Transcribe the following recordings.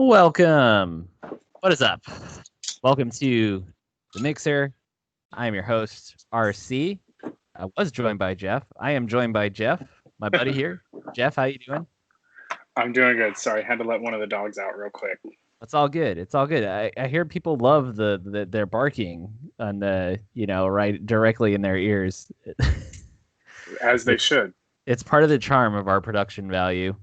Welcome. What is up? Welcome to the Mixer. I am your host, RC. I was joined by Jeff. I am joined by Jeff, my buddy here. Jeff, how you doing? I'm doing good. Sorry, had to let one of the dogs out real quick. It's all good. It's all good. I hear people love their barking on the, right directly in their ears. As they should. It's part of the charm of our production value.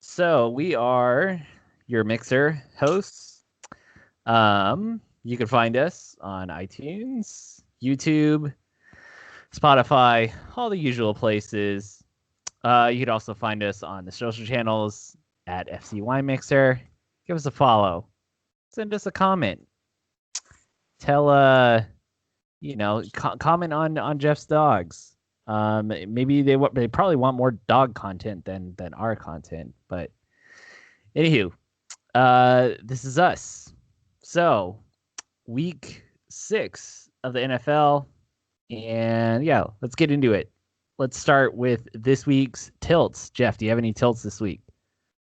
So we are your Mixer hosts. You can find us on iTunes, YouTube, Spotify, all the usual places. You could also find us on the social channels at FCY Mixer. Give us a follow. Send us a comment. Tell comment on Jeff's dogs. Maybe they probably want more dog content than our content, but anywho, this is us. So, week 6 of the NFL, and yeah, let's get into it. Let's start with this week's tilts. Jeff, do you have any tilts this week?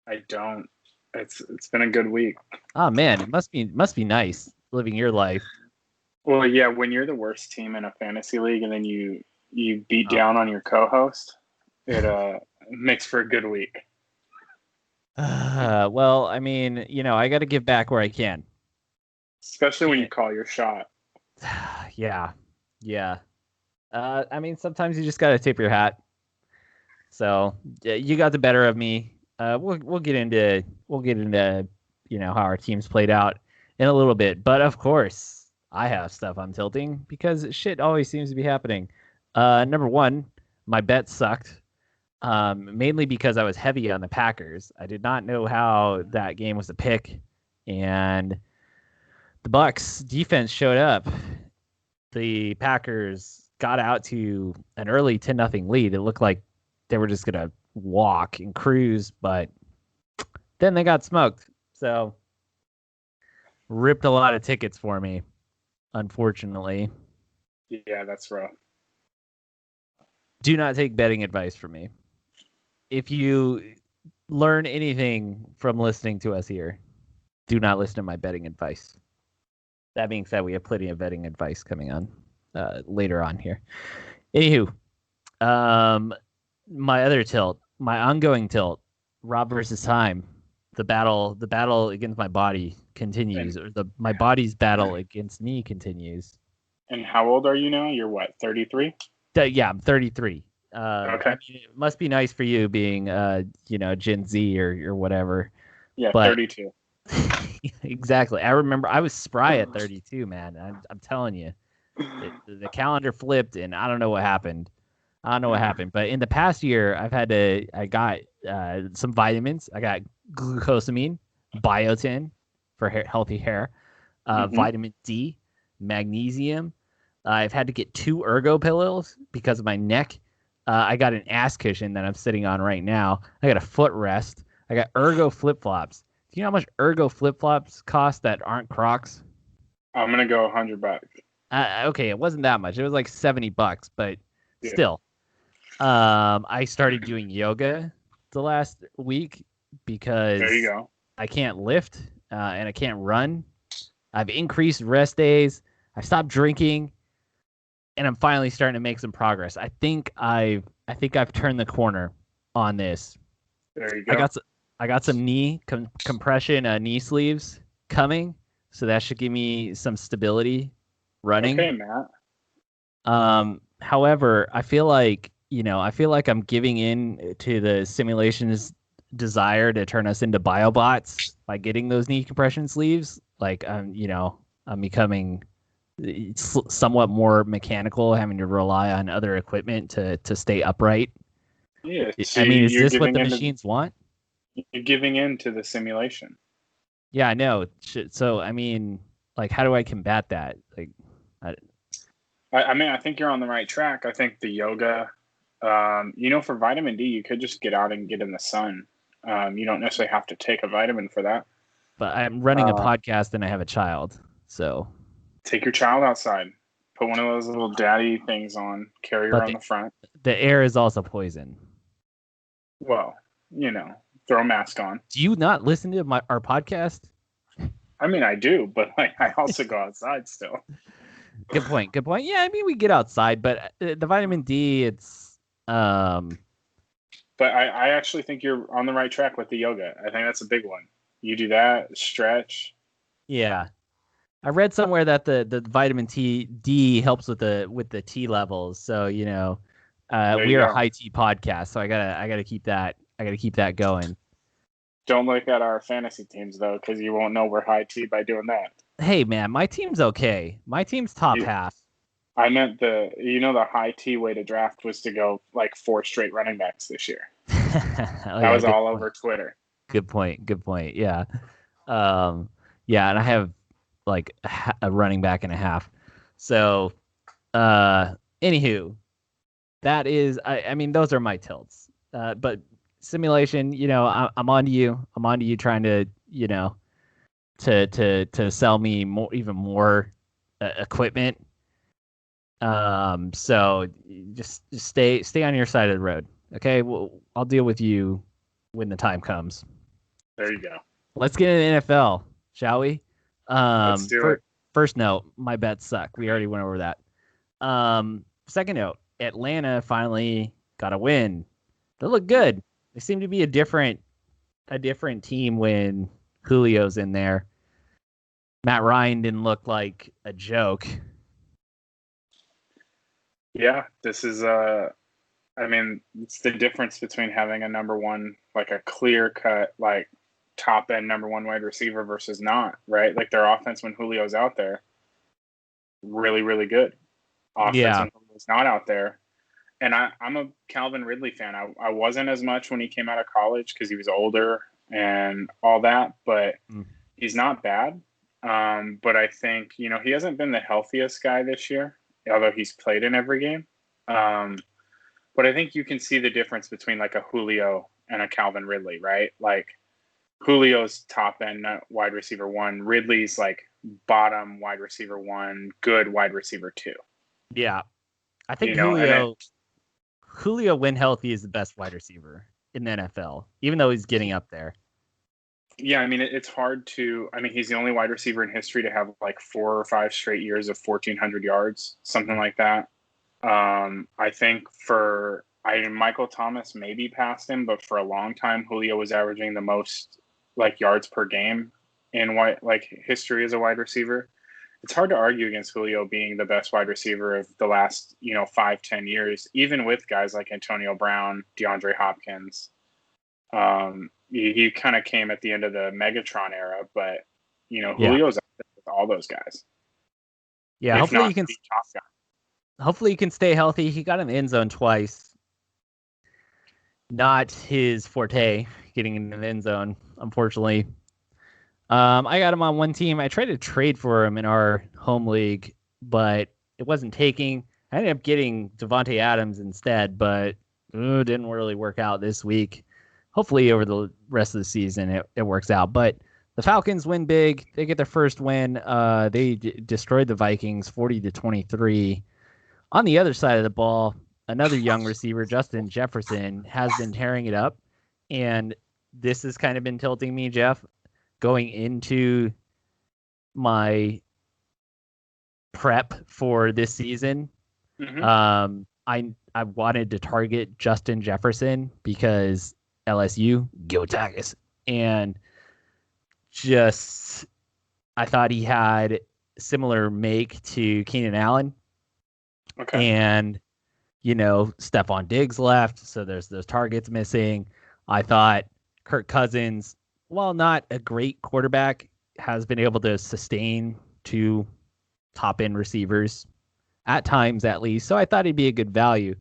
I don't. It's been a good week. Oh man, it must be nice living your life. Well, yeah, when you're the worst team in a fantasy league and then you beat down on your co-host, it makes for a good week. Well, I mean, I got to give back where I can. Especially when you call your shot. Yeah. I mean, sometimes you just got to tip your hat. So you got the better of me. We'll get into how our teams played out in a little bit. But of course, I have stuff I'm tilting because shit always seems to be happening. Number one, my bet sucked. Mainly because I was heavy on the Packers. I did not know how that game was a pick, and the Bucs defense showed up. The Packers got out to an early 10-0 lead. It looked like they were just gonna walk and cruise, but then they got smoked. So ripped a lot of tickets for me, unfortunately. Yeah, that's rough. Do not take betting advice from me. If you learn anything from listening to us here, do not listen to my betting advice. That being said, we have plenty of betting advice coming on later on here. Anywho, my other tilt, my ongoing tilt, Rob versus Time, the battle against my body continues, or my body's battle against me continues. And how old are you now? You're what, 33? Yeah, I'm 33. Okay. I mean, it must be nice for you being, Gen Z or whatever. Yeah, but 32. Exactly. I remember I was spry at 32, man. I'm telling you, the calendar flipped, and I don't know what happened. But in the past year, I got some vitamins. I got glucosomine, biotin for healthy hair, vitamin D, magnesium. I've had to get 2 ergo pillows because of my neck. I got an ass cushion that I'm sitting on right now. I got a footrest. I got ergo flip-flops. Do you know how much ergo flip-flops cost that aren't Crocs? I'm going to go $100. Okay, it wasn't that much. It was like $70, but still. I started doing yoga the last week because there you go. I can't lift and I can't run. I've increased rest days. I've stopped drinking. And I'm finally starting to make some progress. I think I've turned the corner on this. There you go. I got some knee compression knee sleeves coming, so that should give me some stability running. Okay, Matt. However, I feel like I'm giving in to the simulation's desire to turn us into biobots by getting those knee compression sleeves. Like I'm becoming somewhat more mechanical, having to rely on other equipment to stay upright. Yeah, I mean, is this what the machines want? You're giving in to the simulation. Yeah, I know. So, I mean, like, how do I combat that? Like, I mean, I think you're on the right track. I think the yoga, for vitamin D, you could just get out and get in the sun. You don't necessarily have to take a vitamin for that. But I'm running a podcast and I have a child, so. Take your child outside. Put one of those little daddy things on. Carry her on the front. The air is also poison. Well, throw a mask on. Do you not listen to our podcast? I mean, I do, but I also go outside still. Good point. Yeah, I mean, we get outside, but the vitamin D, it's But I actually think you're on the right track with the yoga. I think that's a big one. You do that, stretch. Yeah. I read somewhere that the vitamin D helps with the T levels. So, we are a high T podcast, so I gotta keep that going. Don't look at our fantasy teams though, because you won't know we're high T by doing that. Hey man, my team's okay. My team's top half. I meant the high T way to draft was to go like 4 straight running backs this year. That was all over Twitter. Good point. Yeah. Yeah, and I have like a running back and a half. So, anywho, that is, I mean, those are my tilts. But simulation, I'm on to you. I'm on to you trying to, to sell me even more equipment. So just stay on your side of the road. Okay. I'll deal with you when the time comes. There you go. Let's get into the NFL, shall we? Let's do it. First note, my bets suck. We already went over that. Second note, Atlanta finally got a win. They look good. They seem to be a different team when Julio's in there. Matt Ryan didn't look like a joke. Yeah, this is I mean, it's the difference between having a number one, like a clear cut, like top end number one wide receiver versus not, right? Like their offense when Julio's out there, really, really good. Offense when Julio's not out there. And I'm a Calvin Ridley fan. I wasn't as much when he came out of college because he was older and all that, but he's not bad. But I think, he hasn't been the healthiest guy this year, although he's played in every game. But I think you can see the difference between like a Julio and a Calvin Ridley, right? Like Julio's top end wide receiver 1, Ridley's like bottom wide receiver 1, good wide receiver 2. Yeah. I think Julio when healthy is the best wide receiver in the NFL, even though he's getting up there. Yeah, I mean, it's hard to – I mean, he's the only wide receiver in history to have like 4 or 5 straight years of 1,400 yards, something like that. I think Michael Thomas maybe passed him, but for a long time, Julio was averaging the most like yards per game in history as a wide receiver. It's hard to argue against Julio being the best wide receiver of the last, 5-10 years, even with guys like Antonio Brown, DeAndre Hopkins. He kind of came at the end of the Megatron era, but Julio's up there with all those guys. Yeah, hopefully he can stay healthy. He got in the end zone twice. Not his forte, getting in the end zone, unfortunately. I got him on one team. I tried to trade for him in our home league, but it wasn't taking. I ended up getting Devontae Adams instead, but it didn't really work out this week. Hopefully over the rest of the season it works out. But the Falcons win big. They get their first win. They destroyed the Vikings 40-23. On the other side of the ball, another young receiver, Justin Jefferson, has been tearing it up. And this has kind of been tilting me, Jeff, going into my prep for this season. Mm-hmm. I wanted to target Justin Jefferson because LSU, go Tigers. And I thought he had similar make to Keenan Allen. Okay. And, Stephon Diggs left, so there's those targets missing. I thought Kirk Cousins, while not a great quarterback, has been able to sustain 2 top-end receivers, at times at least. So I thought he'd be a good value.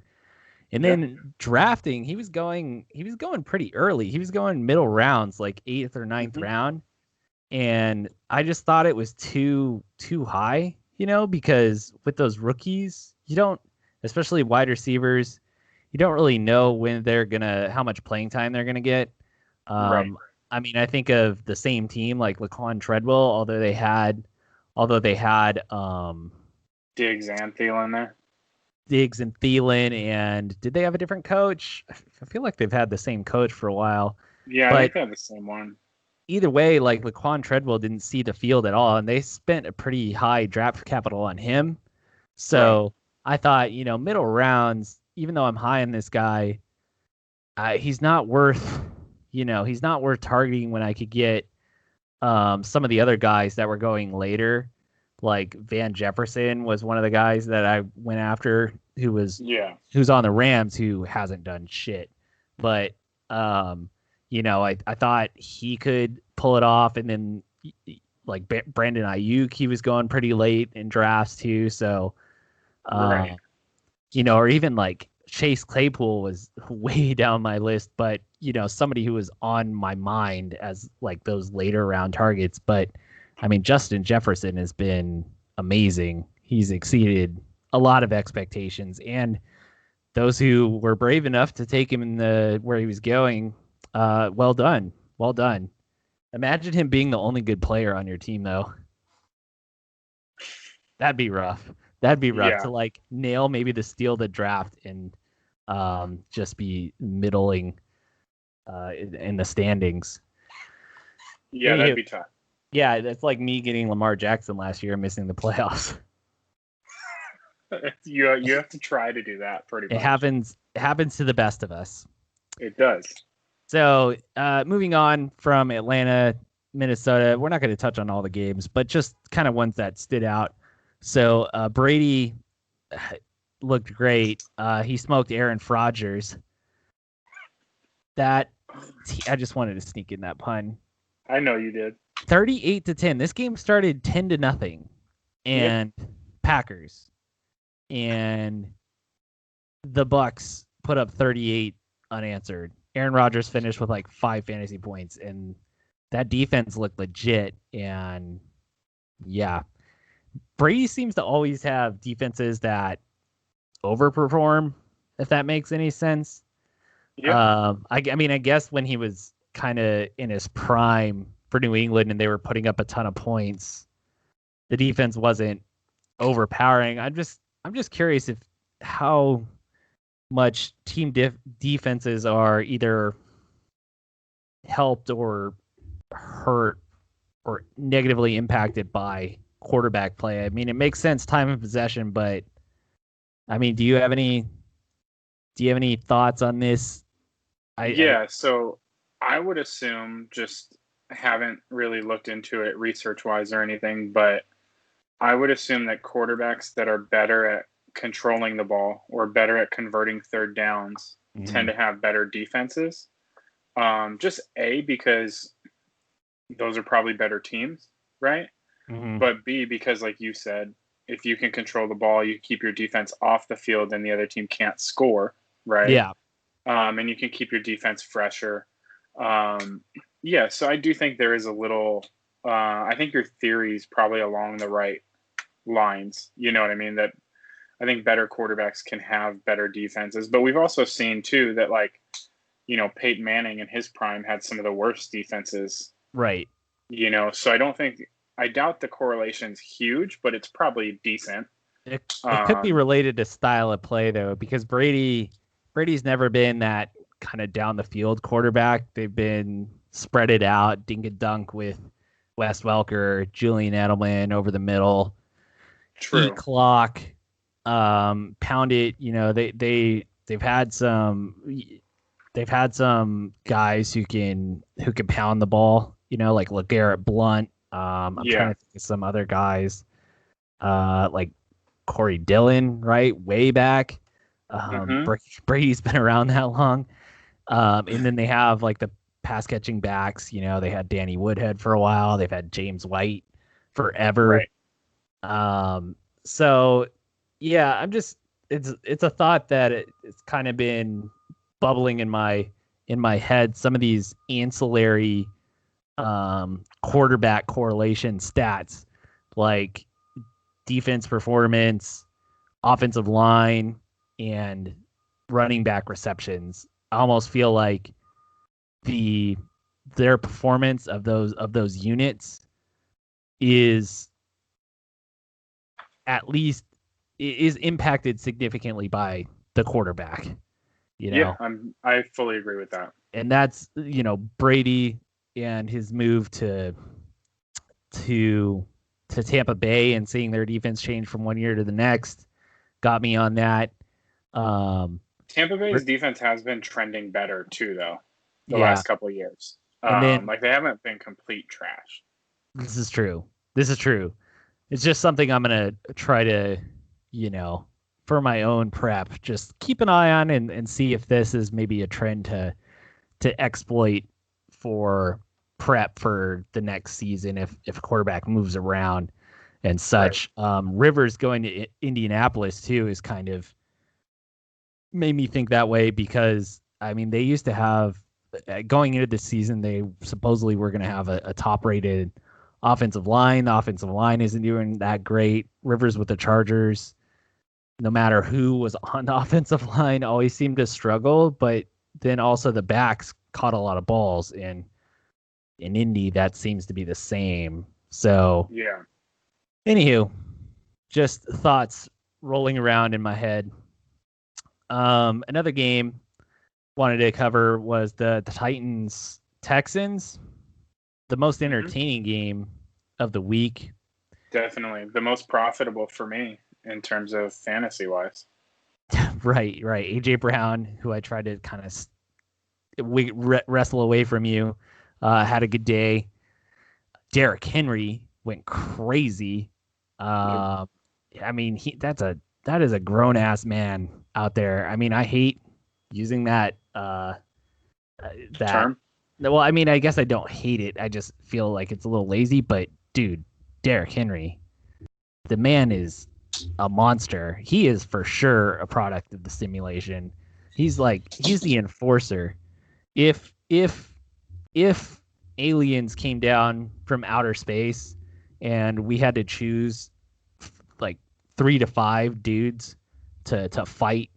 And then drafting, he was going pretty early. He was going middle rounds, like 8th or 9th round. And I just thought it was too high, because with those rookies, you don't, especially wide receivers, you don't really know how much playing time they're going to get. Right. I mean, I think of the same team like Laquan Treadwell, although they had Diggs and Thielen there. Diggs and Thielen, and did they have a different coach? I feel like they've had the same coach for a while. Yeah, I But think I have the same one. either way, like Laquan Treadwell didn't see the field at all, and they spent a pretty high draft capital on him. Right. So I thought, middle rounds, even though I'm high on this guy, he's not worth, he's not worth targeting when I could get some of the other guys that were going later. Like Van Jefferson was one of the guys that I went after Yeah. who's on the Rams who hasn't done shit. But I thought he could pull it off, and then like Brandon Ayuk, he was going pretty late in drafts too. So Right. or even like Chase Claypool was way down my list, but somebody who was on my mind as like those later round targets. But I mean, Justin Jefferson has been amazing. He's exceeded a lot of expectations, and those who were brave enough to take him in the where he was going, well done, well done. Imagine him being the only good player on your team, though. That'd be rough. That'd be rough Yeah. to like nail maybe the steal of the draft and just be middling in the standings. Yeah, that'd Anywho, be tough. yeah, that's like me getting Lamar Jackson last year and missing the playoffs. You have to try to do that pretty It much. happens to the best of us. It does. So moving on from Atlanta, Minnesota, we're not going to touch on all the games, but just kind of ones that stood out. So Brady looked great. He smoked Aaron Fraudgers. I just wanted to sneak in that pun. I know you did. 38-10. This game started 10-0, and Packers, and the Bucks put up 38 unanswered. Aaron Rodgers finished with like 5 fantasy points, and that defense looked legit. And yeah, Brady seems to always have defenses that overperform, if that makes any sense. Yeah. I mean, I guess when he was kind of in his prime for New England and they were putting up a ton of points, the defense wasn't overpowering. I'm just curious if how much team defenses are either helped or hurt or negatively impacted by quarterback play. I mean, it makes sense time of possession, but I mean, do you have any thoughts on this? So I would assume, just haven't really looked into it research wise or anything, but I would assume that quarterbacks that are better at controlling the ball or better at converting third downs tend to have better defenses. Just because those are probably better teams, right? But B, because like you said, if you can control the ball, you keep your defense off the field and the other team can't score, right? Yeah. And you can keep your defense fresher. So I do think there is a little. I think your theory is probably along the right lines. You know what I mean? That I think better quarterbacks can have better defenses, but we've also seen too that Peyton Manning in his prime had some of the worst defenses. Right. So I doubt the correlation's huge, but it's probably decent. It could be related to style of play though, because Brady's never been that kind of down the field quarterback. They've been spread it out, dink and dunk with Wes Welker, Julian Edelman over the middle. True. Eat clock, pound it. They've had some guys who can pound the ball. Like LeGarrette Blount. I'm trying to think of some other guys, like Corey Dillon, right, way back. Brady's been around that long. And then they have like the pass catching backs. They had Danny Woodhead for a while. They've had James White forever. Right. So yeah, it's a thought that it's kind of been bubbling in my head. Some of these ancillary quarterback correlation stats, like defense performance, offensive line, and running back receptions. I almost feel like their performance of those units is at least is impacted significantly by the quarterback. Yeah, I fully agree with that. And that's, Brady and his move to Tampa Bay and seeing their defense change from one year to the next got me on that. Tampa Bay's defense has been trending better too, though, the Yeah. last couple of years. And then, they haven't been complete trash. This is true. It's just something I'm going to try to, for my own prep, just keep an eye on and see if this is maybe a trend to exploit for prep for the next season if quarterback moves around and such. Right. Rivers going to Indianapolis too is kind of made me think that way because, they used to have, going into this season, they supposedly were going to have a top-rated offensive line. The offensive line isn't doing that great. Rivers with the Chargers, no matter who was on the offensive line, always seemed to struggle, but then also the backs caught a lot of balls, and in Indy, that seems to be the same. So, yeah. Anywho, just thoughts rolling around in my head. Another game wanted to cover was the Titans-Texans, the most entertaining game of the week. Definitely. The most profitable for me in terms of fantasy-wise. Right. A.J. Brown, who I tried to kind of wrestle away from you, had a good day. Derrick Henry went crazy. That is a grown ass man out there. I hate using that term. Well, I guess I don't hate it. I just feel like it's a little lazy. But dude, Derrick Henry, the man is a monster. He is for sure a product of the simulation. He's the enforcer. If aliens came down from outer space and we had to choose like 3 to 5 dudes to fight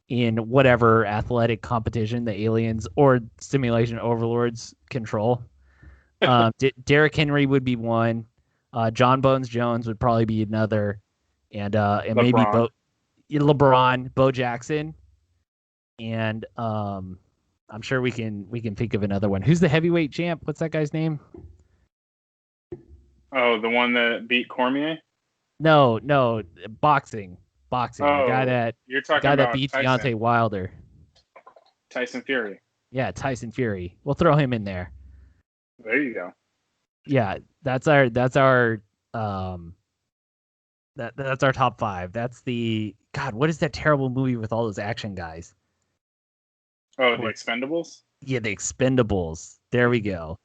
in whatever athletic competition the aliens or simulation overlords control, Derrick Henry would be one. John Bones Jones would probably be another, and maybe LeBron, Bo Jackson, and I'm sure we can think of another one. Who's the heavyweight champ? What's that guy's name? Oh, the one that beat Cormier? No, boxing. Oh, the guy that you're talking about that beat Tyson. Deontay Wilder. Tyson Fury. Yeah, Tyson Fury. We'll throw him in there. There you go. Yeah, that's our that's our top 5. That's the God. What is that terrible movie with all those action guys? Oh, The Expendables? Yeah, The Expendables. There we go.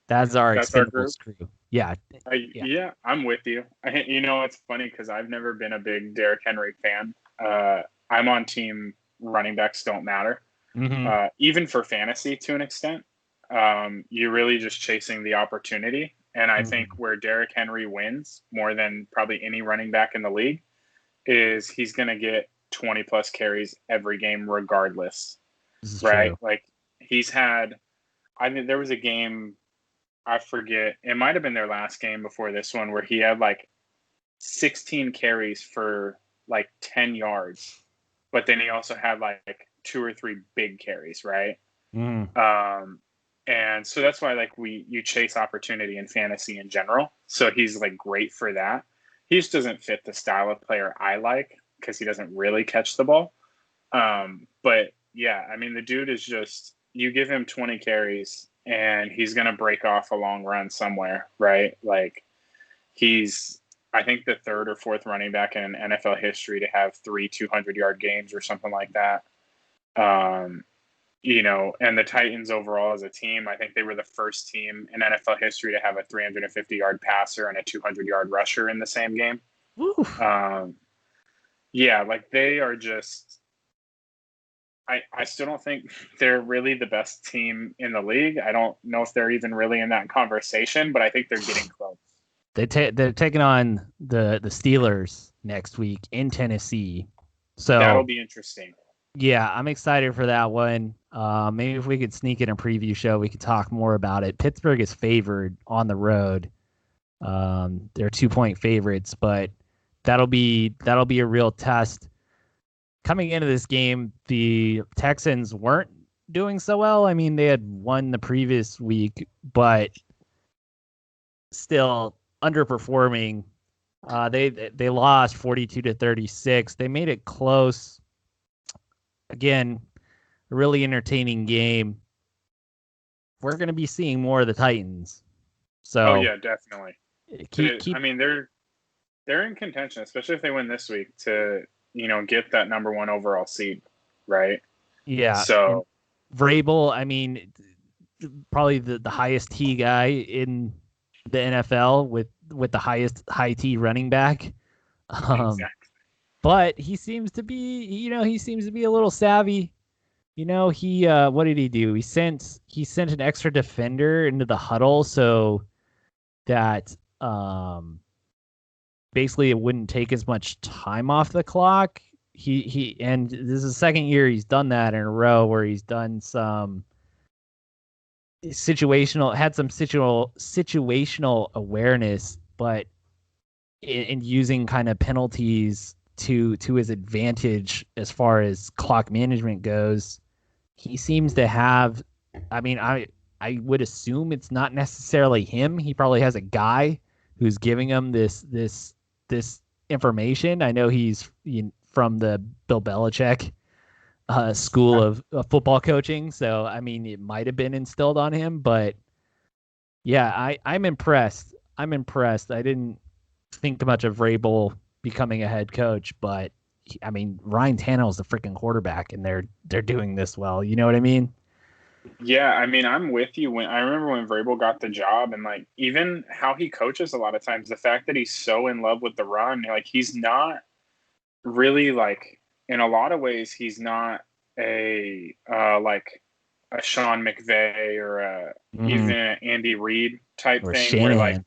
That's our Expendables crew. Yeah. Yeah, I'm with you. It's funny because I've never been a big Derrick Henry fan. I'm on team running backs don't matter. Mm-hmm. Even for fantasy to an extent. You're really just chasing the opportunity. And I think where Derrick Henry wins more than probably any running back in the league is he's going to get 20 plus carries every game regardless. Right? True. Like he's had, there was a game, I forget, it might have been their last game before this one where he had like 16 carries for like 10 yards. But then he also had like 2 or 3 big carries, right? And so that's why you chase opportunity in fantasy in general. So he's like great for that. He just doesn't fit the style of player I like because he doesn't really catch the ball. But yeah, the dude is just, you give him 20 carries and he's going to break off a long run somewhere, right? Like he's, I think the 3rd or 4th running back in NFL history to have 3 200-yard games or something like that. And the Titans overall as a team, I think they were the first team in NFL history to have a 350-yard passer and a 200-yard rusher in the same game. They are just, I still don't think they're really the best team in the league. I don't know if they're even really in that conversation, but I think they're getting close. They're taking on the Steelers next week in Tennessee. So that'll be interesting. Yeah, I'm excited for that one. Maybe if we could sneak in a preview show, we could talk more about it. Pittsburgh is favored on the road. They're 2-point favorites, but that'll be a real test. Coming into this game, the Texans weren't doing so well. I mean, they had won the previous week, but still underperforming. They lost 42-36. They made it close. Again, a really entertaining game. We're going to be seeing more of the Titans. So, oh yeah, definitely. Keep. I mean, they're in contention, especially if they win this week, to get that number 1 overall seed, right? Yeah. So Vrabel, I mean, probably the highest T guy in the NFL with the highest high T running back. exactly. But he seems to be, a little savvy. He what did he do? He sent an extra defender into the huddle so that basically it wouldn't take as much time off the clock. And this is the second year he's done that in a row where he's done some situational awareness, but in using kind of penalties to his advantage as far as clock management goes. He seems to have, I mean, I would assume it's not necessarily him. He probably has a guy who's giving him this information. I know he's from the Bill Belichick school of football coaching, so I mean, it might have been instilled on him. But yeah, I'm impressed. I didn't think much of Vrabel becoming a head coach, but I mean, Ryan Tannehill's the freaking quarterback, and they're doing this well. You know what I mean? Yeah, I mean, I'm with you. I remember when Vrabel got the job, and like even how he coaches a lot of times, the fact that he's so in love with the run, like he's not really like, in a lot of ways, he's not a like a Sean McVay or even an Andy Reid type Or thing, Shanahan.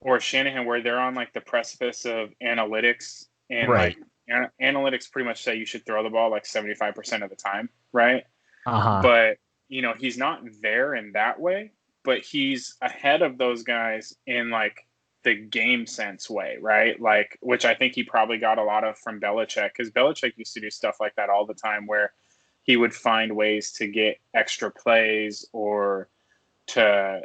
or Shanahan, where they're on like the precipice of analytics, and Right. like analytics pretty much say you should throw the ball like 75% of the time, right? Uh-huh. But he's not there in that way, but he's ahead of those guys in like the game sense way, right? Like, which I think he probably got a lot of from Belichick, because Belichick used to do stuff like that all the time, where he would find ways to get extra plays or to,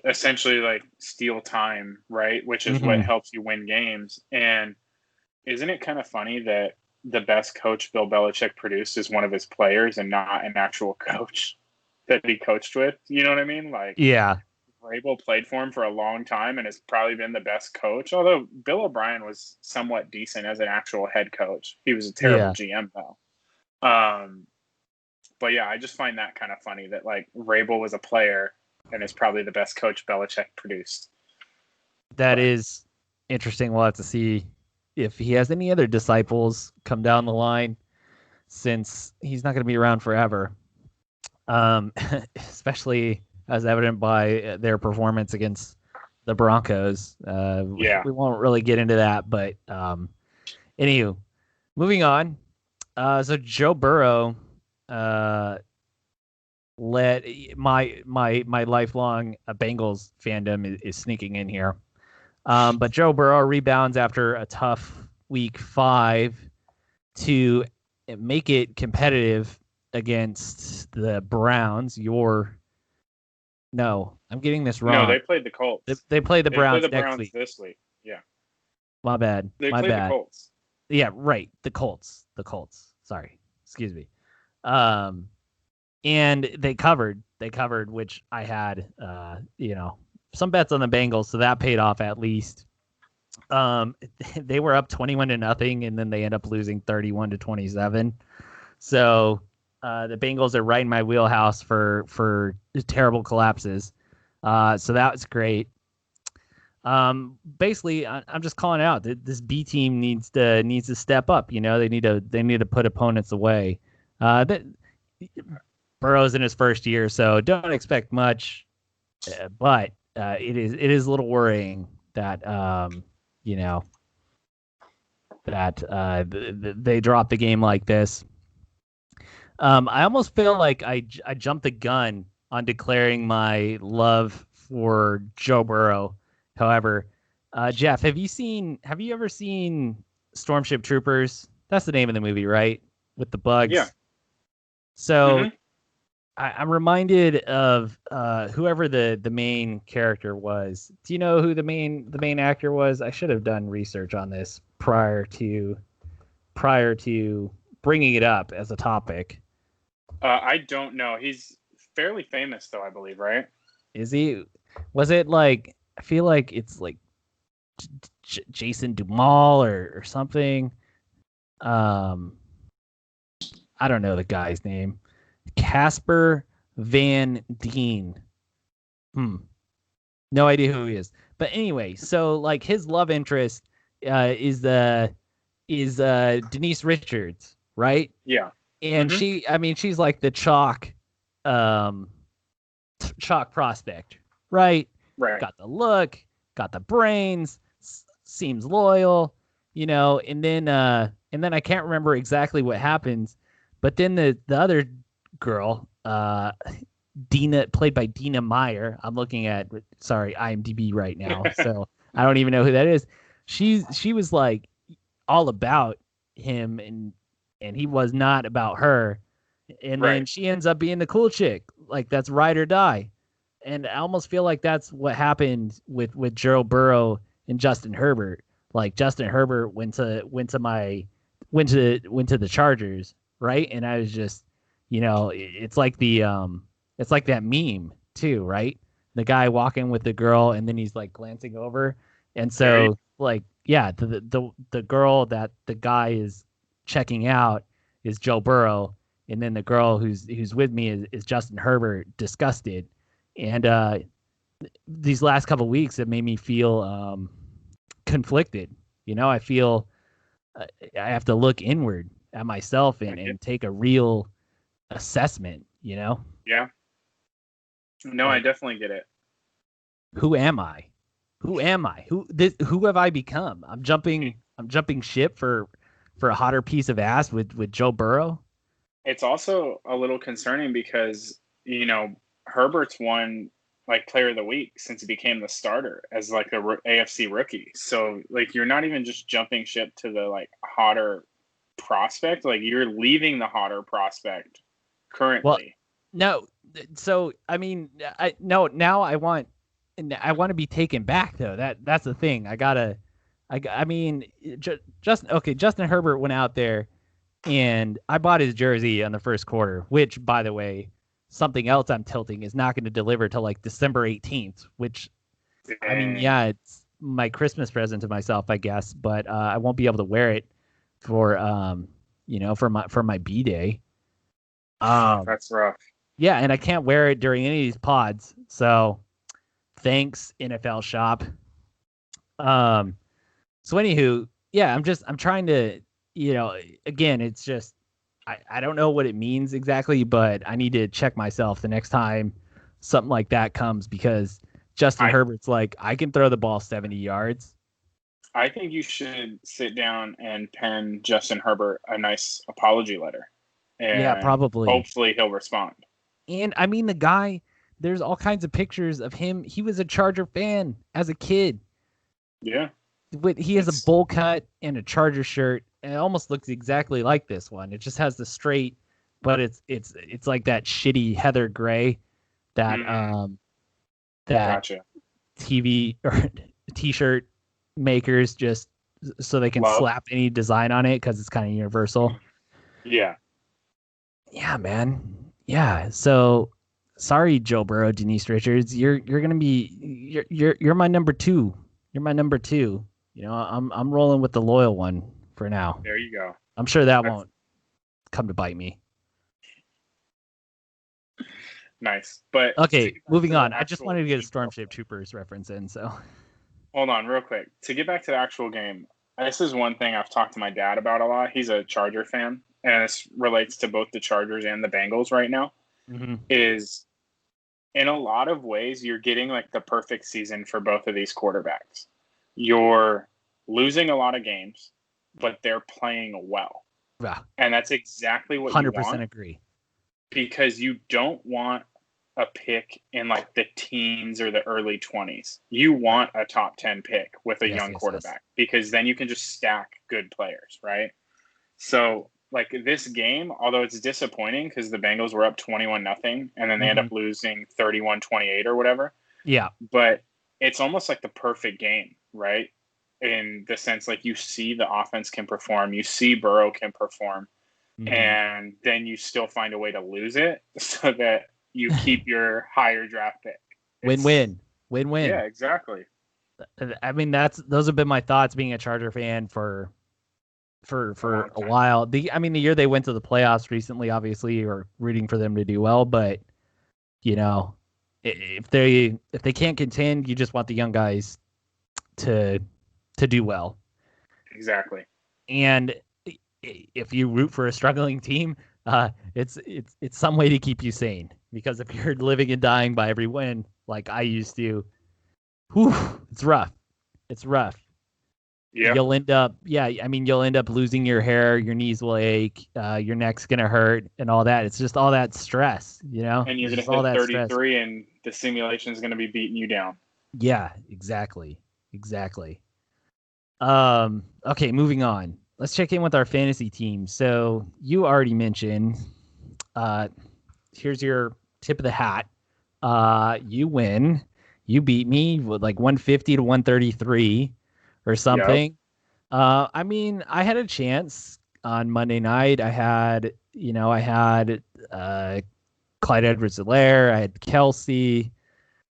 essentially like steal time, right? Which is what helps you win games. And isn't it kind of funny that the best coach Bill Belichick produced is one of his players and not an actual coach that he coached with? You know what I mean? Like, Yeah. Vrabel played for him for a long time and has probably been the best coach. Although Bill O'Brien was somewhat decent as an actual head coach. He was a terrible GM though. But yeah, I just find that kind of funny that like Vrabel was a player and is probably the best coach Belichick produced. That is interesting. We'll have to see if he has any other disciples come down the line, since he's not going to be around forever. Especially as evident by their performance against the Broncos. We won't really get into that, but anywho, moving on. So Joe Burrow let my lifelong Bengals fandom is sneaking in here. But Joe Burrow rebounds after a tough week 5 to make it competitive against the Browns. No, I'm getting this wrong. No, they played the Colts. They play the Browns next Browns week. This week. Yeah. My bad. They played the Colts. Yeah, right. The Colts. Sorry. Excuse me. And they covered, which I had, some bets on the Bengals, so that paid off at least. They were up 21-0, and then they end up losing 31-27. So the Bengals are right in my wheelhouse for terrible collapses. So that was great. Basically, I'm just calling out that this B team needs to step up. They need to put opponents away. Burrow's in his first year, so don't expect much. But it is a little worrying that they drop the game like this. I almost feel like I jumped the gun on declaring my love for Joe Burrow. However, Jeff, have you ever seen Stormship Troopers? That's the name of the movie, right? With the bugs. Yeah. So Mhm. I'm reminded of whoever the main character was. Do you know who the main actor was? I should have done research on this prior to bringing it up as a topic. I don't know. He's fairly famous, though, I believe, right? Is he? Was it like? I feel like it's like Jason Dumal or something. Um, I don't know the guy's name. Casper Van Dien. No idea who he is. But anyway, so like his love interest is Denise Richards, right? Yeah. And Mhm. she's like the um chalk prospect, right? Right. Got the look, got the brains, seems loyal, and then I can't remember exactly what happens, but then the other girl, Dina, played by Dina Meyer. I'm looking at IMDb right now, so I don't even know who that is. She was like all about him, and he was not about her. And then Right. she ends up being the cool chick, like that's ride or die. And I almost feel like that's what happened with Joe Burrow and Justin Herbert. Like Justin Herbert went to the Chargers, right? And I was just, it's like that meme too, right? The guy walking with the girl and then he's like glancing over. And There you so like yeah, the girl that the guy is checking out is Joe Burrow, and then the girl who's with me is Justin Herbert, disgusted. And these last couple of weeks, it made me feel conflicted. I feel I have to look inward at myself I get. and take a real assessment. Yeah. No, I Like, definitely get it. who am I? Who am I? Who have I become? I'm jumping ship for a hotter piece of ass with Joe Burrow. It's also a little concerning because, Herbert's won like player of the week since he became the starter as like a AFC rookie. So like you're not even just jumping ship to the like hotter prospect, like you're leaving the hotter prospect Well, currently. no. So I mean, I no. Now I want to be taken back though. That's the thing. I mean, Justin Herbert went out there and I bought his jersey on the first quarter, which, by the way, something else I'm tilting is not going to deliver till like December 18th, which, I mean, Dang, yeah, it's my Christmas present to myself, I guess, but I won't be able to wear it for, for my B day. Um, that's rough. yeah, and I can't wear it during any of these pods. So thanks, NFL Shop. Um, so anywho, yeah, I'm trying to, again, it's just I don't know what it means exactly, but I need to check myself the next time something like that comes because Justin I Herbert's like, I can throw the ball 70 yards. I think you should sit down and pen Justin Herbert a nice apology letter, Yeah, and probably. hopefully he'll respond. And I mean, the guy, there's all kinds of pictures of him. He was a Charger fan as a kid. Yeah, He has a it's bowl cut and a Charger shirt, and it almost looks exactly like this one. It just has the straight, but it's like that shitty heather gray that mm, that gotcha. TV or t-shirt makers just so they can Love. slap any design on it because it's kind of universal. Yeah, Yeah, man. Yeah. So sorry, Joe Burrow, Denise Richards. You're gonna be you're my number two. You're my number two. I'm rolling with the loyal one for now. there you go. I'm sure that That's won't come to bite me. nice. But to Okay, get back moving to the on. I just actual wanted to get a game, real Stormship quick. Troopers reference in. So Hold on, real quick. To get back to the actual game, this is one thing I've talked to my dad about a lot. He's a Charger fan, and this relates to both the Chargers and the Bengals right now. mm-hmm. Is in a lot of ways, you're getting like the perfect season for both of these quarterbacks. You're losing a lot of games, but they're playing well. Yeah, And that's exactly what you 100% want agree. because you don't want a pick in like the teens or the early 20s. You Right. want a top 10 pick with a Yes, young yes, yes. quarterback because then you can just stack good players, right? So like this game, although it's disappointing because the Bengals were up 21-0 and then they end up losing 31-28 or whatever. Yeah. But it's almost like the perfect game, right? In the sense, like, you see the offense can perform, you see Burrow can perform, and then you still find a way to lose it so that you keep your higher draft pick. Win-win. Yeah, exactly. I mean, those have been my thoughts being a Charger fan for a while. The year they went to the playoffs recently, obviously, you're rooting for them to do well, but you know, if they can't contend, you just want the young guys to do well. Exactly. And if you root for a struggling team, it's some way to keep you sane, because if you're living and dying by every win like I used to, it's rough. It's rough. Yeah. You'll end up losing your hair, your knees will ache, your neck's gonna hurt, and all that. It's just all that stress, you know. And you're gonna hit 33, and the simulation is gonna be beating you down. Yeah, exactly. Okay, moving on. Let's check in with our fantasy team. So you already mentioned. Here's your tip of the hat. You win. You beat me with like 150 to 133 or something. Yep. I had a chance on Monday night. I had Clyde Edwards-Helaire. I had Kelsey.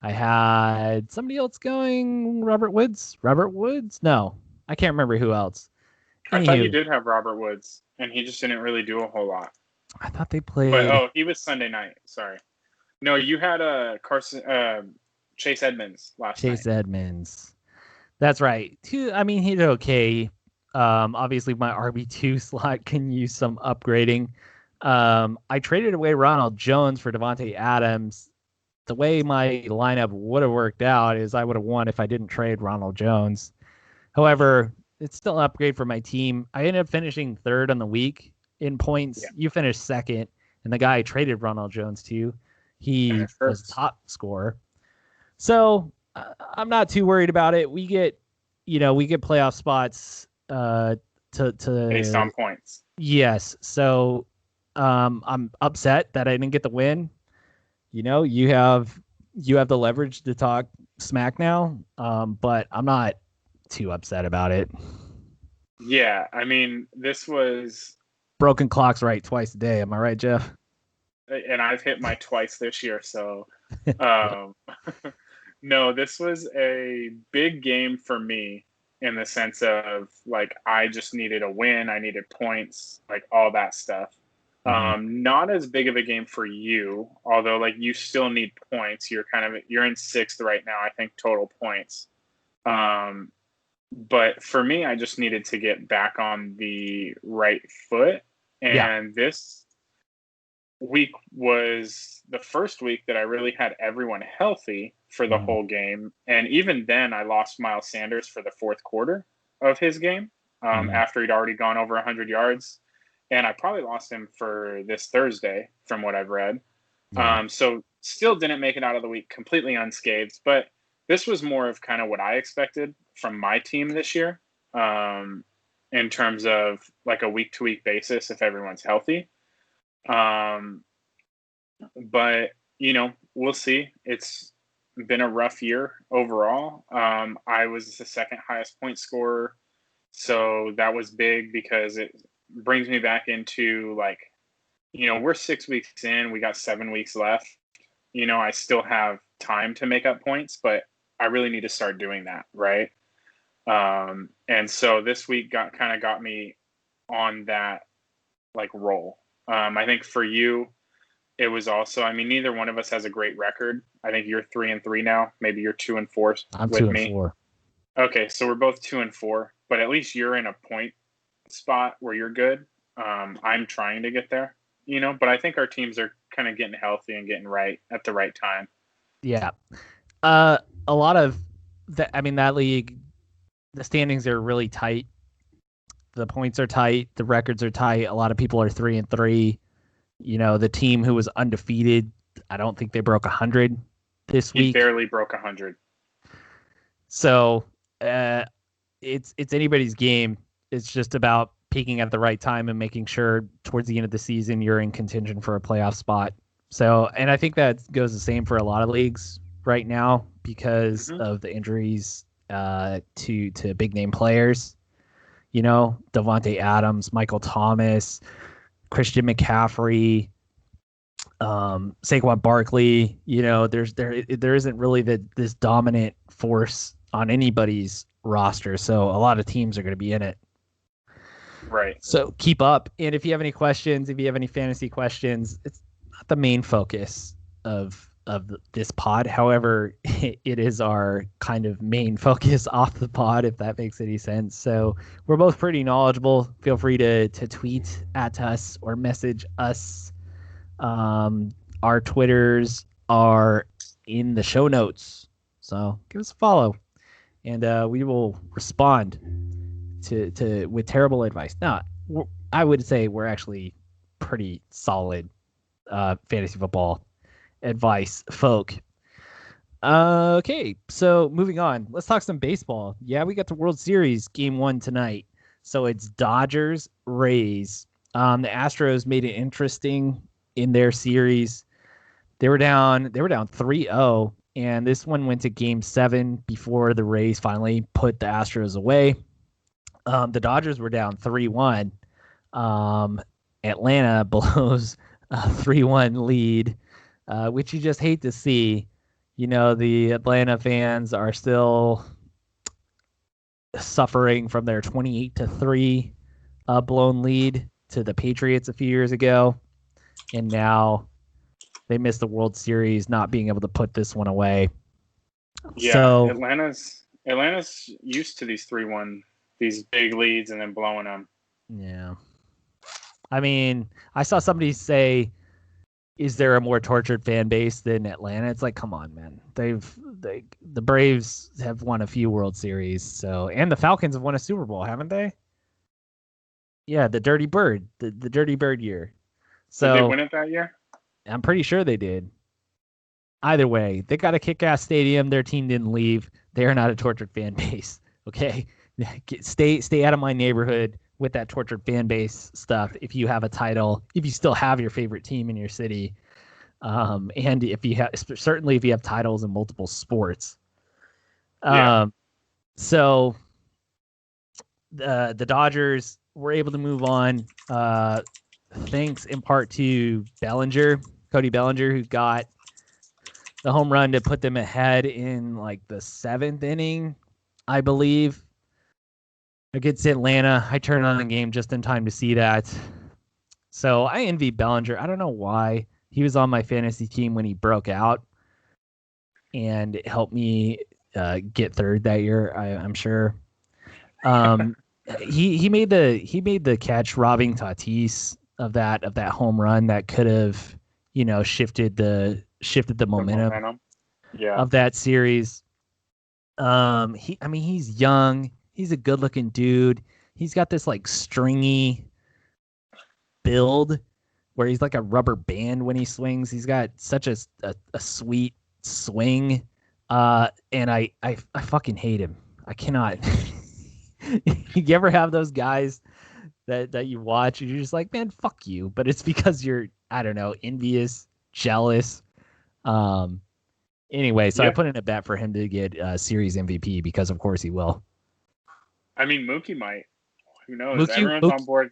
I had somebody else going. Robert Woods? No, I can't remember who else. I thought you did have Robert Woods, and he just didn't really do a whole lot. I thought they played. But, he was Sunday night. Sorry. No, you had Chase Edmonds last night. Chase Edmonds. That's right. He did okay. Obviously, my RB2 slot can use some upgrading. I traded away Ronald Jones for Devontae Adams. The way my lineup would have worked out is I would have won if I didn't trade Ronald Jones. However, it's still an upgrade for my team. I ended up finishing third on the week in points. Yeah. You finished second, and the guy I traded Ronald Jones to, he was top scorer. So I'm not too worried about it. We get playoff spots based on points. Yes. So I'm upset that I didn't get the win. You have the leverage to talk smack now, but I'm not too upset about it. Yeah, this was broken clocks right twice a day. Am I right, Jeff? And I've hit my twice this year, so no, this was a big game for me in the sense of, like, I just needed a win, I needed points, like all that stuff. Not as big of a game for you, although, like, you still need points. You're in sixth right now, I think, total points. But for me, I just needed to get back on the right foot. And this week was the first week that I really had everyone healthy for the whole game. And even then, I lost Miles Sanders for the fourth quarter of his game after he'd already gone over 100 yards. And I probably lost him for this Thursday, from what I've read. So still didn't make it out of the week completely unscathed. But this was more of kind of what I expected from my team this year, in terms of like a week-to-week basis if everyone's healthy. But, we'll see. It's been a rough year overall. I was the second highest point scorer. So that was big because it brings me back into, like, we're 6 weeks in, we got 7 weeks left. I still have time to make up points, but I really need to start doing that, right? And so this week got me on that, like, roll. I think for you, it was also, neither one of us has a great record. I think you're 3-3 now. Maybe you're 2-4. I'm with 2-4. Okay, so we're both 2-4, but at least you're in a point spot where you're good. I'm trying to get there, but I think our teams are kind of getting healthy and getting right at the right time. Yeah. A lot of that, that league, the standings are really tight. The points are tight. The records are tight. A lot of people are 3-3. The team who was undefeated, I don't think they broke 100 this week. He barely broke 100. So it's anybody's game. It's just about peaking at the right time and making sure towards the end of the season you're in contention for a playoff spot. So, and I think that goes the same for a lot of leagues right now because of the injuries to big name players. You know, Devontae Adams, Michael Thomas, Christian McCaffrey, Saquon Barkley. You know, there isn't really this dominant force on anybody's roster, so a lot of teams are going to be in it. Right. So keep up, and if you have any questions, if you have any fantasy questions, it's not the main focus of this pod. However, it is our kind of main focus off the pod, if that makes any sense. So we're both pretty knowledgeable. Feel free to tweet at us or message us. Our Twitters are in the show notes, so give us a follow, and we will respond to with terrible advice. Now, I would say we're actually pretty solid fantasy football advice folk. Okay, so moving on. Let's talk some baseball. Yeah, we got the World Series game 1 tonight. So it's Dodgers, Rays. The Astros made it interesting in their series. They were down 3-0, and this one went to game 7 before the Rays finally put the Astros away. The Dodgers were down 3-1. Atlanta blows a 3-1 lead, which you just hate to see. You know, the Atlanta fans are still suffering from their 28-3 blown lead to the Patriots a few years ago. And now they missed the World Series, not being able to put this one away. Yeah, so, Atlanta's used to these 3-1, these big leads and then blowing them. Yeah. I mean, I saw somebody say, is there a more tortured fan base than Atlanta? It's like, come on, man. The Braves have won a few World Series, and the Falcons have won a Super Bowl, haven't they? Yeah, the Dirty Bird, the Dirty Bird year. So did they win it that year? I'm pretty sure they did. Either way, they got a kick-ass stadium. Their team didn't leave. They are not a tortured fan base. Okay, stay out of my neighborhood with that tortured fan base stuff. If you have a title, if you still have your favorite team in your city, and if you have titles in multiple sports. So the Dodgers were able to move on, thanks in part to Cody Bellinger, who got the home run to put them ahead in like the 7th inning, I believe, against Atlanta. I turned on the game just in time to see that. So I envy Bellinger. I don't know why. He was on my fantasy team when he broke out, and it helped me get third that year, I'm sure. He made the catch robbing Tatis of that home run that could have, shifted the momentum of that series. He's young. He's a good-looking dude. He's got this like stringy build where he's like a rubber band when he swings. He's got such a sweet swing, and I fucking hate him. I cannot. You ever have those guys that you watch and you're just like, man, fuck you, but it's because you're, I don't know, envious, jealous. Anyway, so I put in a bet for him to get series MVP because of course he will. I mean, Mookie might. Who knows? Everyone's on board.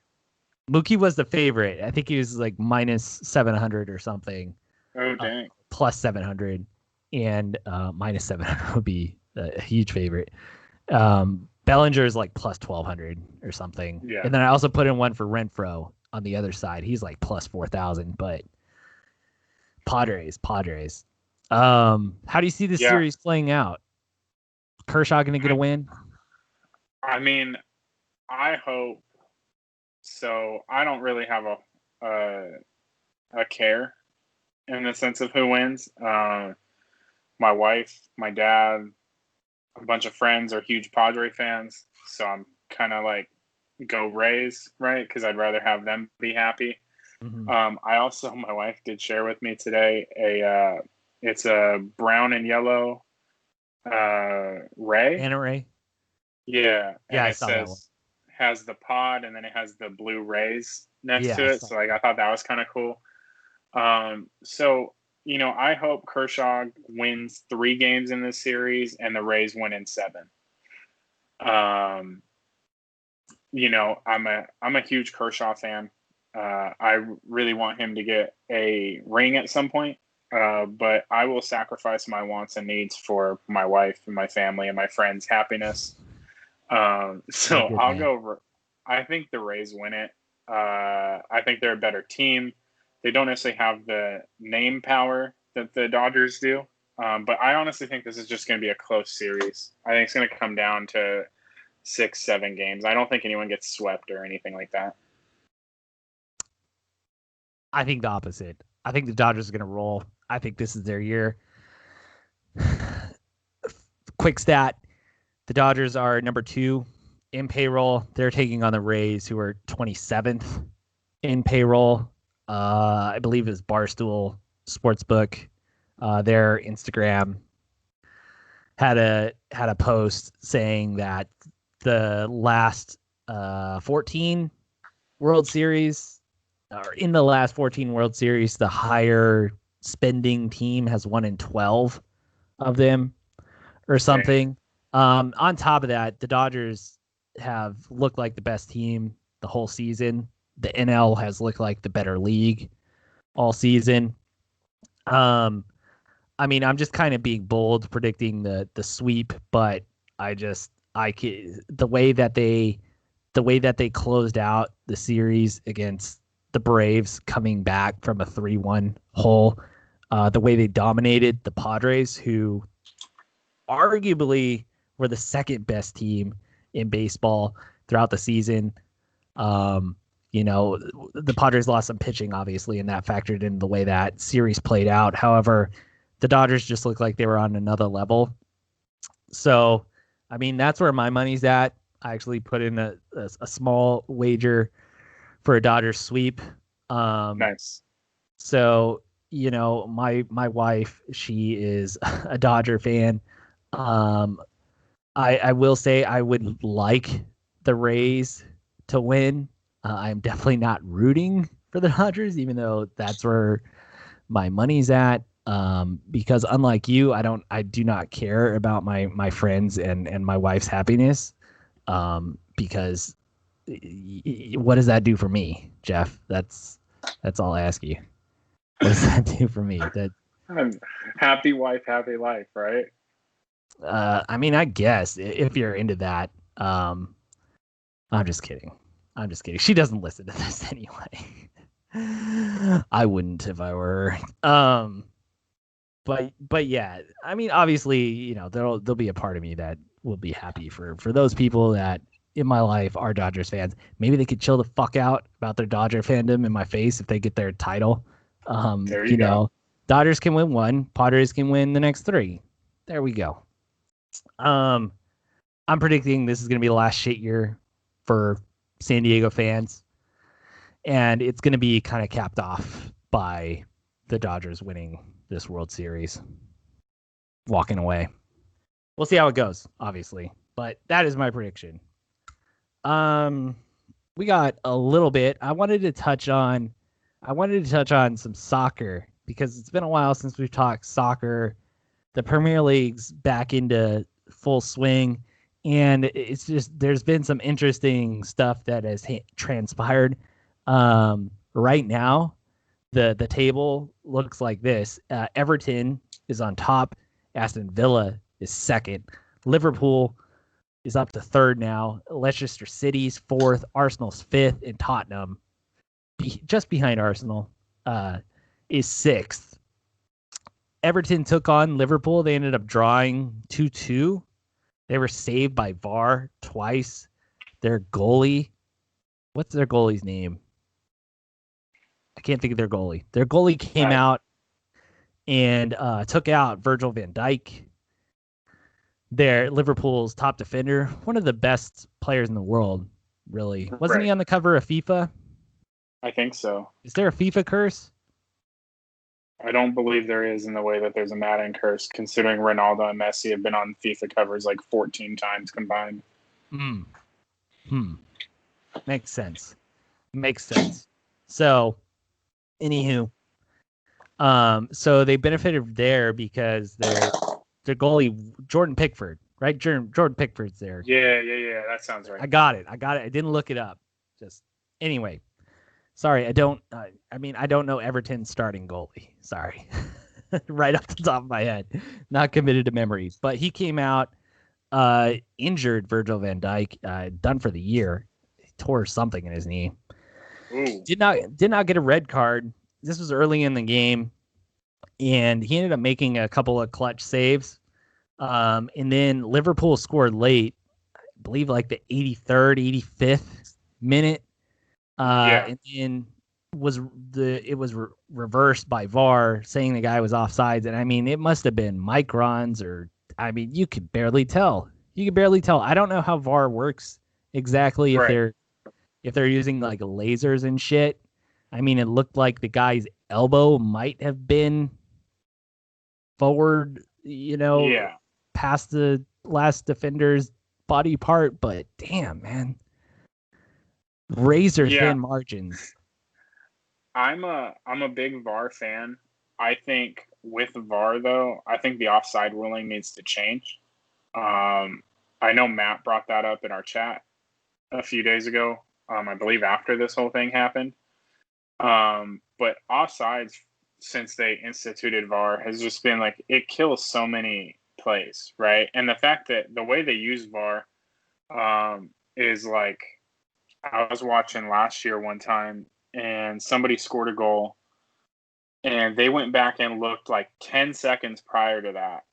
Mookie was the favorite. I think he was like minus 700 or something. Oh, dang. Plus 700, and minus 700 would be a huge favorite. Bellinger is like plus 1,200 or something. Yeah. And then I also put in one for Renfroe on the other side. He's like plus 4,000, but Padres. How do you see this series playing out? Kershaw going to get a win? I mean, I hope so. I don't really have a care in the sense of who wins. My wife, my dad, a bunch of friends are huge Padre fans, so I'm kind of like, go Rays, right? Because I'd rather have them be happy. Mm-hmm. My wife did share with me today it's a brown and yellow Ray. Anna Ray. Yeah. Yeah, and I saw that one. has the pod and then it has the blue rays next to Yeah. it. So like I thought that was kind of cool. So I hope Kershaw wins 3 games in this series and the Rays win in 7. I'm a huge Kershaw fan. I really want him to get a ring at some point. But I will sacrifice my wants and needs for my wife and my family and my friends' happiness. So I'll go over. I think the Rays win it. I think they're a better team. They don't necessarily have the name power that the Dodgers do. But I honestly think this is just going to be a close series. I think it's going to come down to 6-7 games. I don't think anyone gets swept or anything like that. I think the opposite. I think the Dodgers are going to roll. I think this is their year. Quick stat. The Dodgers are number 2 in payroll. They're taking on the Rays, who are 27th in payroll. I believe it's Barstool Sportsbook. Their Instagram had a post saying that the last 14 World Series, or in the last 14 World Series, the higher spending team has won in 12 of them or something. On top of that, the Dodgers have looked like the best team the whole season. The NL has looked like the better league all season. I'm just kind of being bold predicting the sweep, but the way that they closed out the series against the Braves, coming back from a 3-1 hole, the way they dominated the Padres, who arguably were the second best team in baseball throughout the season. The Padres lost some pitching, obviously, and that factored in the way that series played out. However, the Dodgers just looked like they were on another level. So, that's where my money's at. I actually put in a small wager for a Dodgers sweep. Nice. So, my wife, she is a Dodger fan. I will say I would like the Rays to win. I'm definitely not rooting for the Dodgers, even though that's where my money's at. Because unlike you, I do not care about my friends and my wife's happiness. Because what does that do for me, Jeff? That's all I ask you. What does that do for me? That happy wife, happy life, right? I guess if you're into that. I'm just kidding. She doesn't listen to this anyway. I wouldn't if I were her. But yeah, obviously, there'll be a part of me that will be happy for those people that in my life are Dodgers fans. Maybe they could chill the fuck out about their Dodger fandom in my face if they get their title. There you go. Dodgers can win 1, Padres can win the next 3. There we go. I'm predicting this is going to be the last shit year for San Diego fans, and it's going to be kind of capped off by the Dodgers winning this World Series, walking away. We'll see how it goes, obviously, but that is my prediction. We got a little bit. I wanted to touch on some soccer because it's been a while since we've talked soccer. The Premier League's back into full swing, and it's just there's been some interesting stuff that has transpired. Right now, the table looks like this. Everton is on top. Aston Villa is second. Liverpool is up to third now. Leicester City's fourth. Arsenal's fifth. And Tottenham, just behind Arsenal, is sixth. Everton took on Liverpool. They ended up drawing 2-2. They were saved by VAR twice. Their goalie, what's their goalie's name? I can't think of their goalie. Their goalie came out and took out Virgil van Dijk. They're Liverpool's top defender, one of the best players in the world, really. Wasn't he on the cover of FIFA? I think so. Is there a FIFA curse? I don't believe there is, in the way that there's a Madden curse, considering Ronaldo and Messi have been on FIFA covers like 14 times combined. Makes sense. So, anywho, so they benefited there because their goalie Jordan Pickford, right? Jordan Pickford's there. Yeah. That sounds right. I got it. I didn't look it up. Just anyway. Sorry, I don't know Everton's starting goalie. Sorry. Right off the top of my head. Not committed to memory. But he came out injured, Virgil van Dijk, done for the year. He tore something in his knee. Ooh. Did not get a red card. This was early in the game. And he ended up making a couple of clutch saves. And then Liverpool scored late, I believe like the 83rd, 85th minute. And then it was reversed by VAR saying the guy was offsides. And I mean, it must have been microns you could barely tell. I don't know how VAR works exactly if they're using like lasers and shit. I mean, it looked like the guy's elbow might have been forward, past the last defender's body part, but damn, man. Razor thin margins. I'm a big VAR fan. I think with VAR though, I think the offside ruling needs to change. I know Matt brought that up in our chat a few days ago. I believe after this whole thing happened. But offsides, since they instituted VAR, has just been like, it kills so many plays, right? And the fact that the way they use VAR is like, I was watching last year one time and somebody scored a goal and they went back and looked like 10 seconds prior to that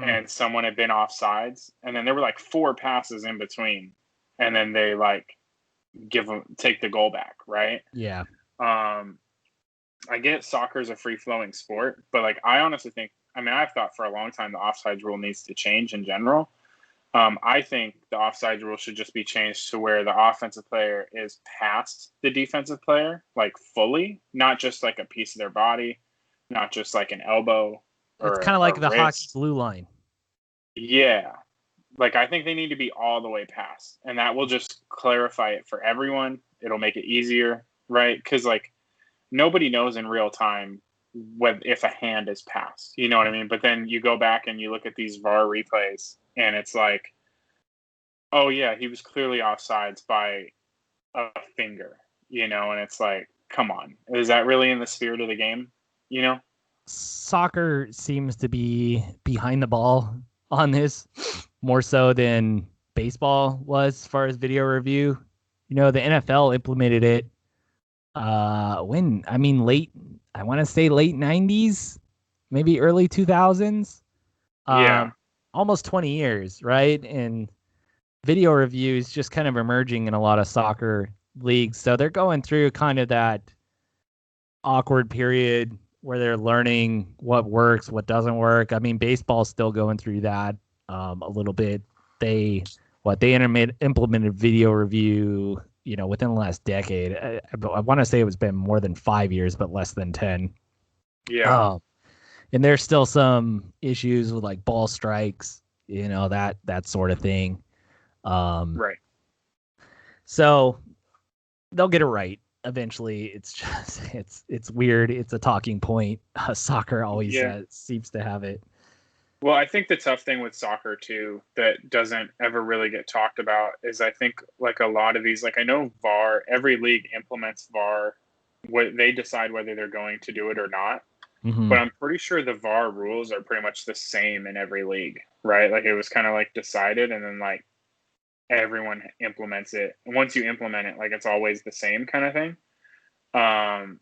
and someone had been offsides, and then there were like 4 passes in between, and then they like take the goal back, right? Yeah. I get soccer's a free-flowing sport, but like I honestly think, I've thought for a long time the offsides rule needs to change in general. I think the offsides rule should just be changed to where the offensive player is past the defensive player, like fully, not just like a piece of their body, not just like an elbow. It's kind of like the wrist. hockey blue line. Yeah. Like I think they need to be all the way past, and that will just clarify it for everyone. It'll make it easier, right? Because like nobody knows in real time if a hand is passed. You know what I mean? But then you go back and you look at these VAR replays, and it's like, oh yeah, he was clearly offsides by a finger, and it's like, come on, is that really in the spirit of the game? Soccer seems to be behind the ball on this more so than baseball was as far as video review. The NFL implemented it late, I want to say late 90s, maybe early 2000s. Almost 20 years, right? And video review is just kind of emerging in a lot of soccer leagues. So they're going through kind of that awkward period where they're learning what works, what doesn't work. Baseball's still going through that a little bit. They implemented video review, within the last decade. I want to say it's been more than 5 years, but less than 10. Yeah. And there's still some issues with like ball strikes, that sort of thing. Right. So they'll get it right eventually. It's just it's weird. It's a talking point. Soccer always seems to have it. Well, I think the tough thing with soccer too that doesn't ever really get talked about is I think like a lot of these, like I know VAR, every league implements VAR, they decide whether they're going to do it or not. Mm-hmm. But I'm pretty sure the VAR rules are pretty much the same in every league, right? Like it was kind of like decided and then like everyone implements it. And once you implement it, like it's always the same kind of thing. And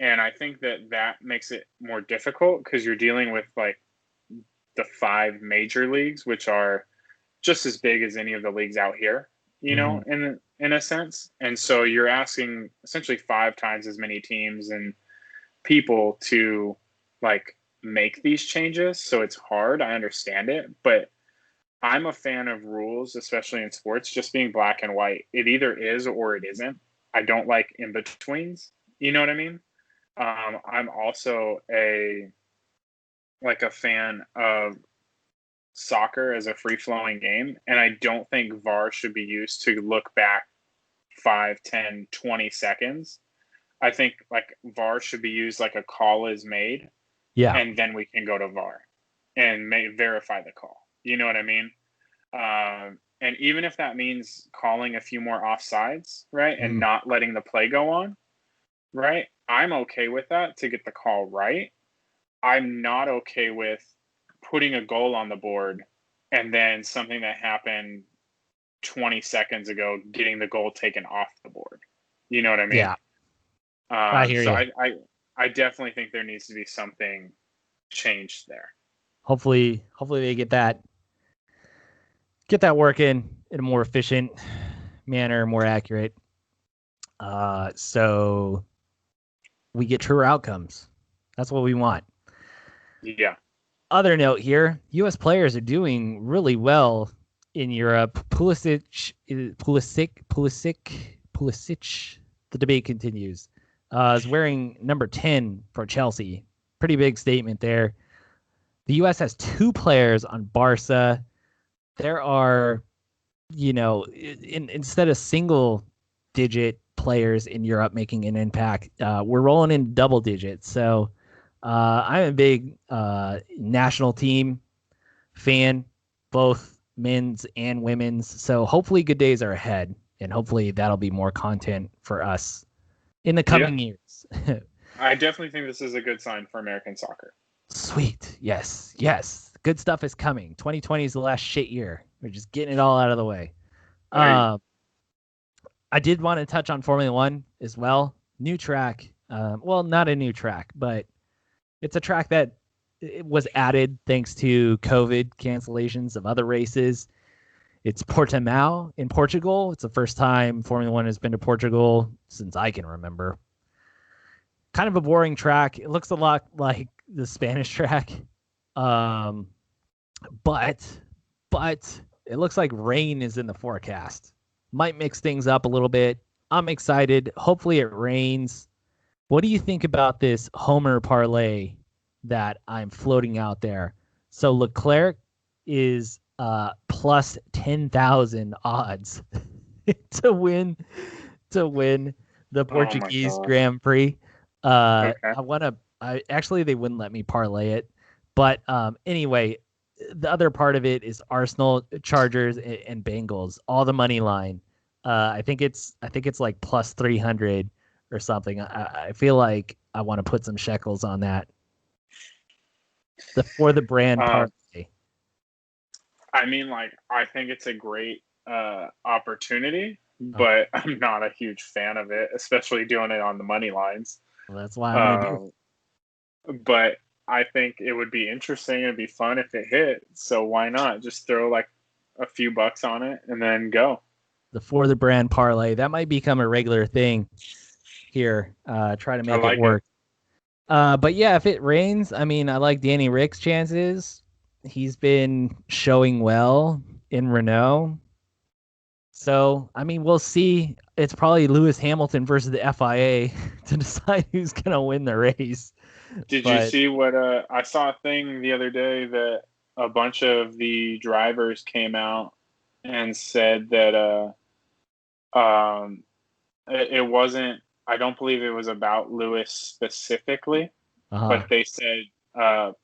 I think that makes it more difficult because you're dealing with like the 5 major leagues, which are just as big as any of the leagues out here, in a sense. And so you're asking essentially 5 times as many teams and people to like make these changes. So it's hard. I understand it, but I'm a fan of rules, especially in sports, just being black and white. It either is or it isn't. I don't like in betweens. You know what I mean? I'm also a fan of soccer as a free-flowing game, and I don't think VAR should be used to look back 5, 10, 20 seconds. I think like VAR should be used like a call is made, Yeah. and then we can go to VAR and verify the call. You know what I mean? And even if that means calling a few more offsides, right, and not letting the play go on, right, I'm okay with that to get the call right. I'm not okay with putting a goal on the board and then something that happened 20 seconds ago getting the goal taken off the board. You know what I mean? Yeah. I hear so you. I definitely think there needs to be something changed there. Hopefully they get that working in a more efficient manner, more accurate. So we get truer outcomes. That's what we want. Yeah. Other note here, U.S. players are doing really well in Europe. Pulisic. The debate continues. Is wearing number 10 for Chelsea. Pretty big statement there. The U.S. has 2 players on Barca. There are, instead of single-digit players in Europe making an impact, we're rolling in double digits. So I'm a big national team fan, both men's and women's. So hopefully good days are ahead, and hopefully that'll be more content for us in the coming years. I definitely think this is a good sign for American soccer. Sweet. Yes. Good stuff is coming. 2020 is the last shit year. We're just getting it all out of the way. I did want to touch on Formula One as well. New track. Well, not a new track, but it's a track that it was added thanks to COVID cancellations of other races. It's Portimao in Portugal. It's the first time Formula One has been to Portugal since I can remember. Kind of a boring track. It looks a lot like the Spanish track. But it looks like rain is in the forecast. Might mix things up a little bit. I'm excited. Hopefully it rains. What do you think about this Homer parlay that I'm floating out there? So Leclerc is plus 10,000 odds to win the Portuguese Grand Prix. Actually they wouldn't let me parlay it. But anyway, the other part of it is Arsenal, Chargers, and Bengals. All the money line. I think it's like plus 300 or something. I feel like I want to put some shekels on that. For the brand parlay. I mean, like, I think it's a great opportunity, but I'm not a huge fan of it, especially doing it on the money lines. Well, that's why I'm gonna do it. But I think it would be interesting. It'd be fun if it hit. So why not just throw like a few bucks on it and then go. The For the Brand parlay. That might become a regular thing here. Try to make it work. But yeah, if it rains, I mean, I like Danny Rick's chances. He's been showing well in Renault. So, I mean, we'll see. It's probably Lewis Hamilton versus the FIA to decide who's going to win the race. Did you see what I saw a thing the other day that a bunch of the drivers came out and said that it wasn't, I don't believe it was about Lewis specifically, but they said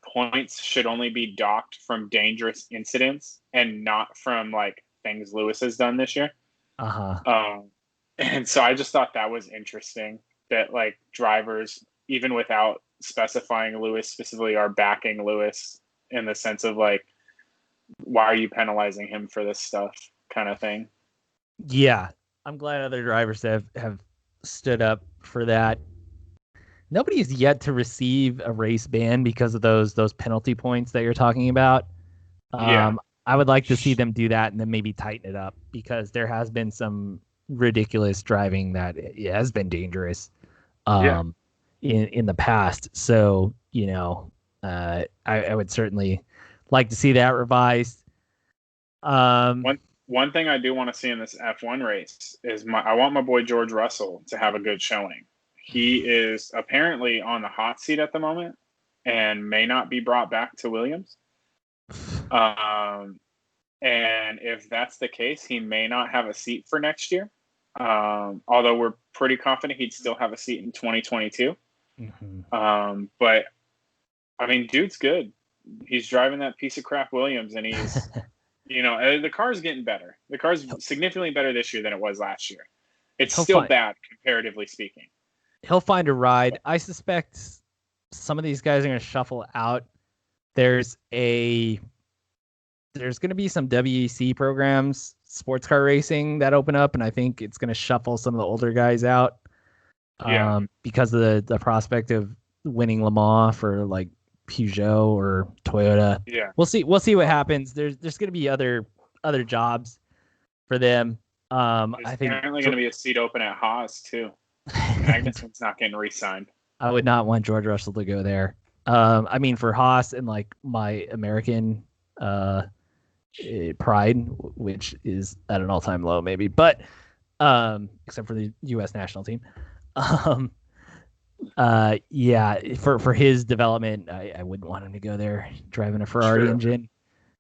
points should only be docked from dangerous incidents and not from like things Lewis has done this year. And so I just thought that was interesting that like drivers, even without specifying Lewis specifically, are backing Lewis in the sense of like, why are you penalizing him for this stuff kind of thing. Yeah. I'm glad other drivers have stood up for that. Nobody has yet to receive a race ban because of those penalty points that you're talking about. I would like to see them do that and then maybe tighten it up because there has been some ridiculous driving that it has been dangerous in the past. So, I would certainly like to see that revised. One thing I do want to see in this F1 race is I want my boy George Russell to have a good showing. He is apparently on the hot seat at the moment and may not be brought back to Williams. And if that's the case, he may not have a seat for next year. Although we're pretty confident he'd still have a seat in 2022. But I mean, dude's good. He's driving that piece of crap Williams, and he's, the car's getting better. The car's significantly better this year than it was last year. It's still bad, comparatively speaking. He'll find a ride. I suspect some of these guys are going to shuffle out. There's going to be some WEC programs, sports car racing, that open up, and I think it's going to shuffle some of the older guys out. Because of the prospect of winning Le Mans for like Peugeot or Toyota. Yeah. We'll see what happens. There's going to be other jobs for them. There's I think apparently going to be a seat open at Haas too. Magnussen's not getting re-signed. I would not want George Russell to go there. I mean, for Haas and like my American pride, which is at an all-time low maybe, but except for the U.S. national team. For his development, I wouldn't want him to go there driving a Ferrari engine.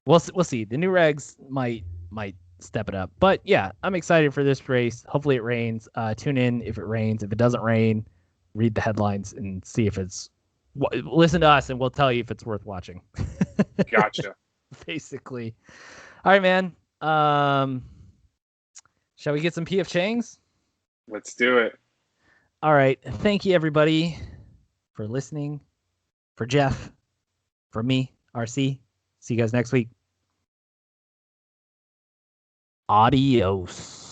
We'll see. The new regs might step it up, but yeah, I'm excited for this race. Hopefully it rains. Tune in if it rains. If it doesn't rain, read the headlines and see if it's. Listen to us, and we'll tell you if it's worth watching. Gotcha. Basically, all right, man. Shall we get some PF Changs? Let's do it. All right. Thank you, everybody, for listening. For Jeff, for me, RC. See you guys next week. Adios.